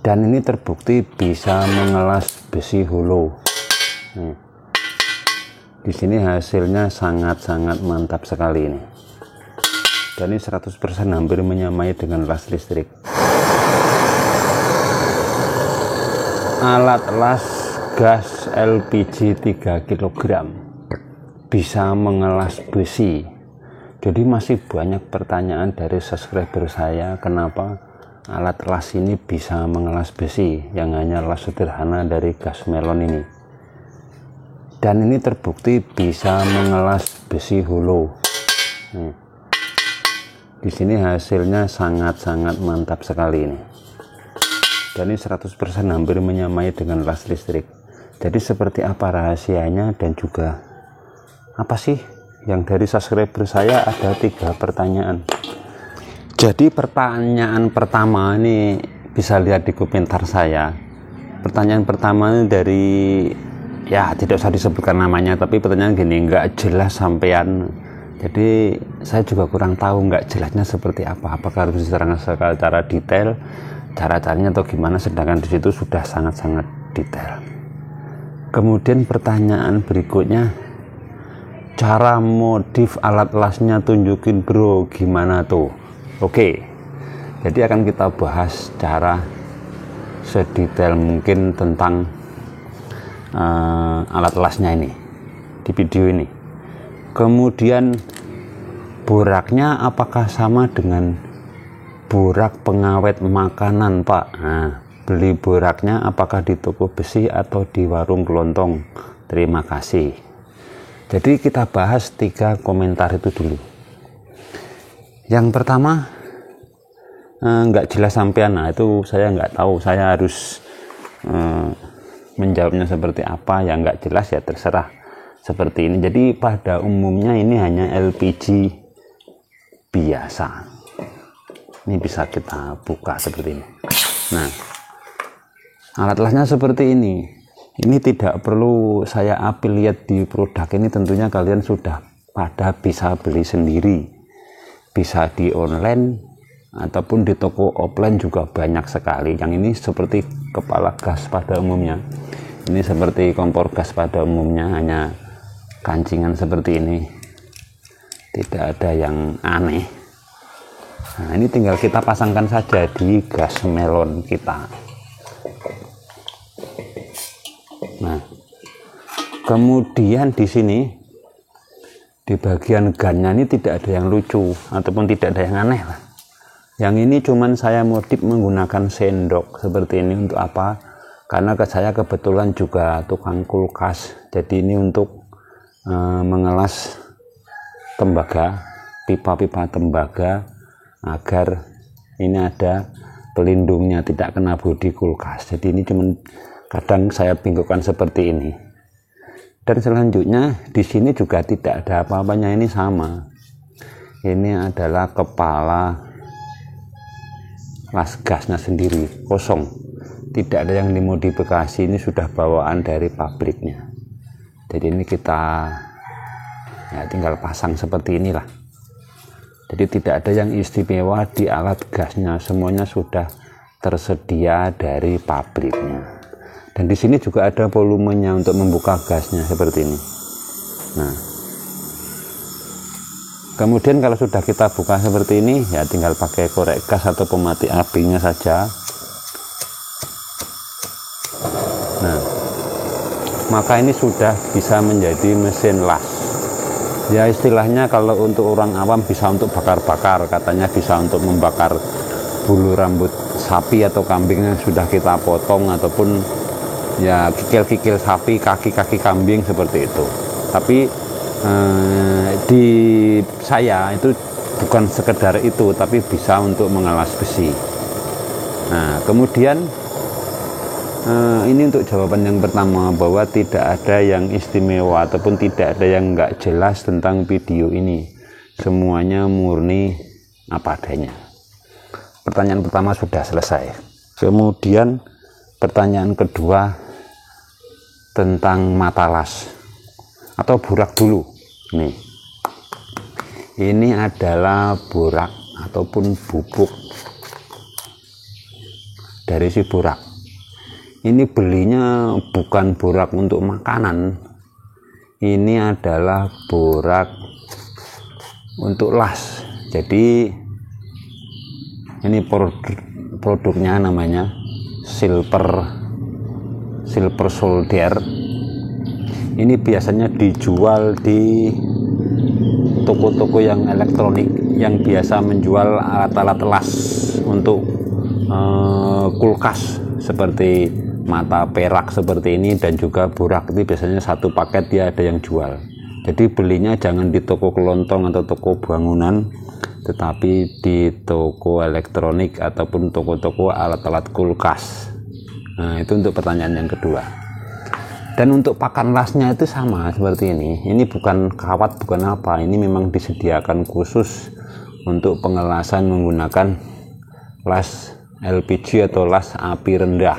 dan ini terbukti bisa mengelas besi hollow. Di sini hasilnya sangat-sangat mantap sekali ini, dan ini 100% hampir menyamai dengan las listrik. Alat las gas LPG 3 kg bisa mengelas besi. Jadi masih banyak pertanyaan dari subscriber saya, kenapa alat las ini bisa mengelas besi yang hanya las sederhana dari gas melon ini. Dan ini terbukti bisa mengelas besi hollow. Di sini hasilnya sangat-sangat mantap sekali ini. Dan ini 100% hampir menyamai dengan las listrik. Jadi seperti apa rahasianya, dan juga apa sih yang dari subscriber saya ada 3 pertanyaan. Jadi pertanyaan pertama ini bisa lihat di komentar saya. Pertanyaan pertama ini dari, ya tidak usah disebutkan namanya, tapi pertanyaan gini, nggak jelas sampean. Jadi saya juga kurang tahu nggak jelasnya seperti apa. Apakah harus diterangkan secara detail, cara-caranya atau gimana, sedangkan di situ sudah sangat-sangat detail. Kemudian pertanyaan berikutnya, cara modif alat lasnya tunjukin bro, gimana tuh? Oke, jadi akan kita bahas cara sedetail mungkin tentang alat lasnya ini di video ini. Kemudian boraknya apakah sama dengan borak pengawet makanan Pak? Nah, beli boraknya apakah di toko besi atau di warung kelontong? Terima kasih. Jadi kita bahas 3 komentar itu dulu. Yang pertama, nggak jelas sampean. Nah, itu saya nggak tahu, saya harus menjawabnya seperti apa. Yang nggak jelas ya terserah seperti ini. Jadi pada umumnya ini hanya LPG biasa. Ini bisa kita buka seperti ini. Nah, alat lasnya seperti ini. Ini tidak perlu saya affiliate di produk ini, tentunya kalian sudah pada bisa beli sendiri. Bisa di online ataupun di toko offline juga banyak sekali. Yang ini seperti kepala gas pada umumnya. Ini seperti kompor gas pada umumnya, hanya kancingan seperti ini. Tidak ada yang aneh. Nah, ini tinggal kita pasangkan saja di gas melon kita. Nah, kemudian di sini di bagian gannya ini tidak ada yang lucu ataupun tidak ada yang aneh lah. Yang ini cuman saya modif menggunakan sendok seperti ini. Untuk apa? Karena saya kebetulan juga tukang kulkas. Jadi ini untuk mengelas tembaga, pipa-pipa tembaga, agar ini ada pelindungnya, tidak kena bodi kulkas. Jadi ini cuman kadang saya bingungkan seperti ini. Dan selanjutnya di sini juga tidak ada apa-apanya, ini sama. Ini adalah kepala las gasnya sendiri, kosong. Tidak ada yang dimodifikasi, ini sudah bawaan dari pabriknya. Jadi ini kita ya tinggal pasang seperti inilah. Jadi tidak ada yang istimewa di alat gasnya, semuanya sudah tersedia dari pabriknya. Dan di sini juga ada volumenya untuk membuka gasnya seperti ini. Nah, kemudian kalau sudah kita buka seperti ini, ya tinggal pakai korek gas atau pemati apinya saja. Nah, maka ini sudah bisa menjadi mesin las. Ya istilahnya kalau untuk orang awam bisa untuk bakar-bakar, katanya bisa untuk membakar bulu rambut sapi atau kambing yang sudah kita potong, ataupun ya kikil-kikil sapi, kaki-kaki kambing seperti itu. Tapi di saya itu bukan sekedar itu, tapi bisa untuk mengelas besi. Nah, kemudian ini untuk jawaban yang pertama, bahwa tidak ada yang istimewa ataupun tidak ada yang nggak jelas tentang video ini. Semuanya murni apa adanya. Pertanyaan pertama sudah selesai. Kemudian pertanyaan kedua tentang mata las atau borak dulu. Nih, ini adalah borak ataupun bubuk dari si borak. Ini belinya bukan borak untuk makanan, ini adalah borak untuk las. Jadi ini produknya namanya silver solder. Ini biasanya dijual di toko-toko yang elektronik yang biasa menjual alat-alat las untuk kulkas seperti mata perak seperti ini, dan juga borak. Itu biasanya satu paket dia ada yang jual. Jadi belinya jangan di toko kelontong atau toko bangunan, tetapi di toko elektronik ataupun toko-toko alat-alat kulkas. Nah, itu untuk pertanyaan yang kedua. Dan untuk pakan lasnya itu sama seperti ini. Ini bukan kawat, bukan apa. Ini memang disediakan khusus untuk pengelasan menggunakan las LPG atau las api rendah.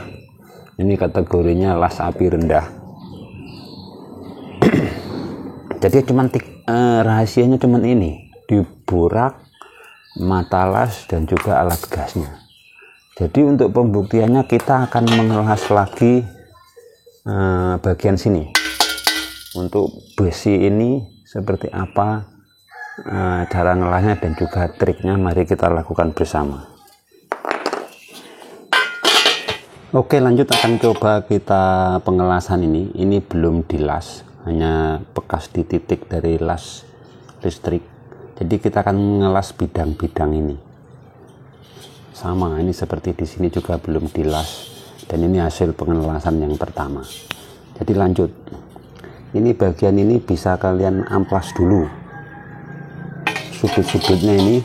Ini kategorinya las api rendah. Jadi rahasianya cuman ini, di borak, mata las, dan juga alat gasnya. Jadi untuk pembuktiannya kita akan mengelas lagi bagian sini. Untuk besi ini seperti apa cara ngelasnya dan juga triknya, mari kita lakukan bersama. Oke, lanjut akan coba kita pengelasan ini. Ini belum dilas, hanya bekas dititik dari las listrik. Jadi kita akan mengelas bidang-bidang ini. Sama, ini seperti di sini juga belum dilas, dan ini hasil pengelasan yang pertama. Jadi lanjut. Ini bagian ini bisa kalian amplas dulu. Sudut-sudutnya ini.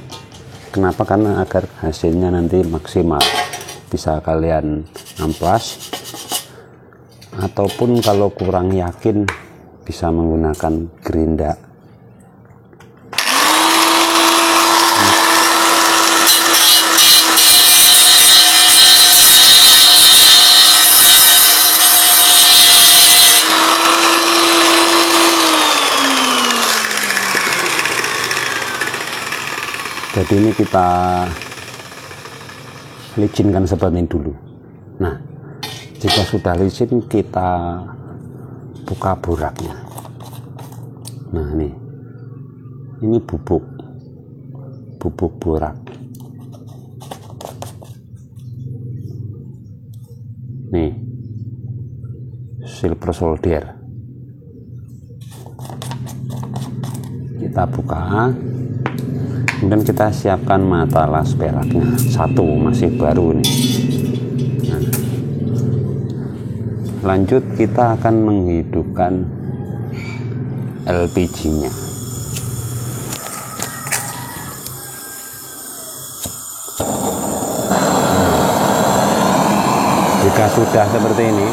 Kenapa? Karena agar hasilnya nanti maksimal. Bisa kalian amplas, ataupun kalau kurang yakin bisa menggunakan gerinda. Jadi ini kita licinkan seperti ini dulu. Nah, jika sudah licin kita buka boraknya. Nah, ini bubuk borak. Nih, silver solder. Kita buka. Kemudian kita siapkan mata las peraknya, satu, masih baru nih. Nah, lanjut kita akan menghidupkan LPG-nya. Jika sudah seperti ini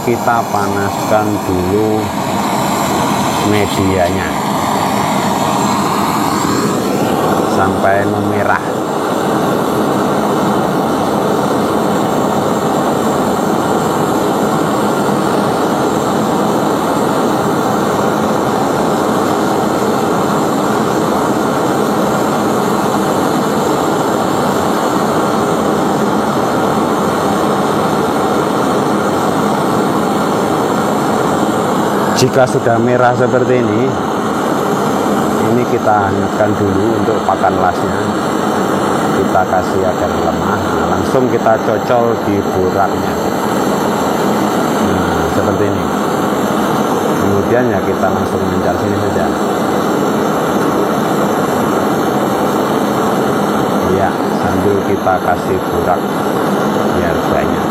kita panaskan dulu medianya sampai memerah. Jika sudah merah seperti ini kita hangatkan dulu untuk pakan lasnya. Kita kasih agar lemah. Nah, langsung kita cocol di boraknya. Nah, seperti ini. Kemudian ya kita langsung mencar sini saja. Ya, sambil kita kasih borak biar banyak.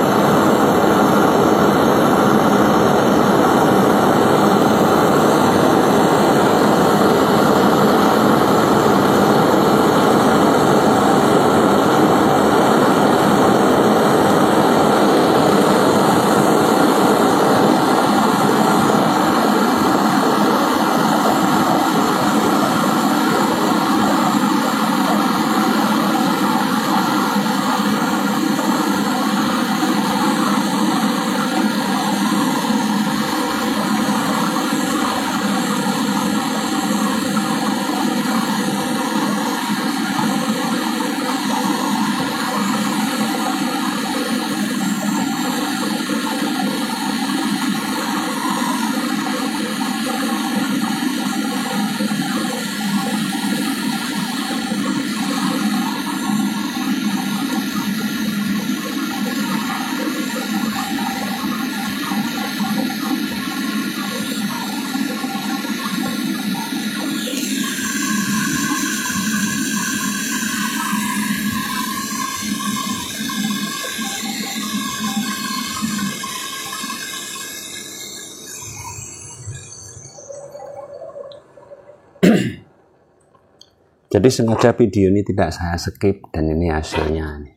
Jadi sengaja video ini tidak saya skip, dan ini hasilnya.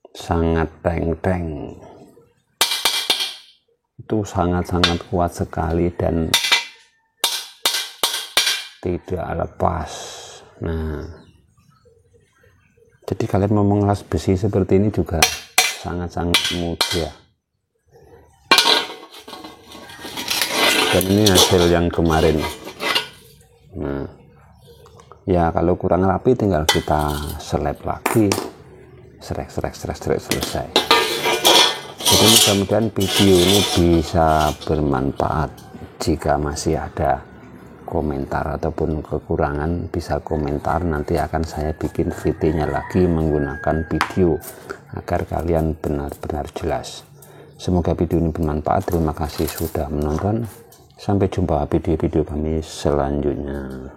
Sangat teng-teng. Itu sangat-sangat kuat sekali dan tidak lepas. Nah, jadi kalian mau mengelas besi seperti ini juga sangat-sangat mudah. Dan ini hasil yang kemarin. Nah, ya kalau kurang rapi tinggal kita seleb lagi, serek selesai. Jadi mudah-mudahan video ini bisa bermanfaat. Jika masih ada komentar ataupun kekurangan bisa komentar, nanti akan saya bikin videonya lagi menggunakan video agar kalian benar-benar jelas. Semoga video ini bermanfaat. Terima kasih sudah menonton. Sampai jumpa video-video kami selanjutnya.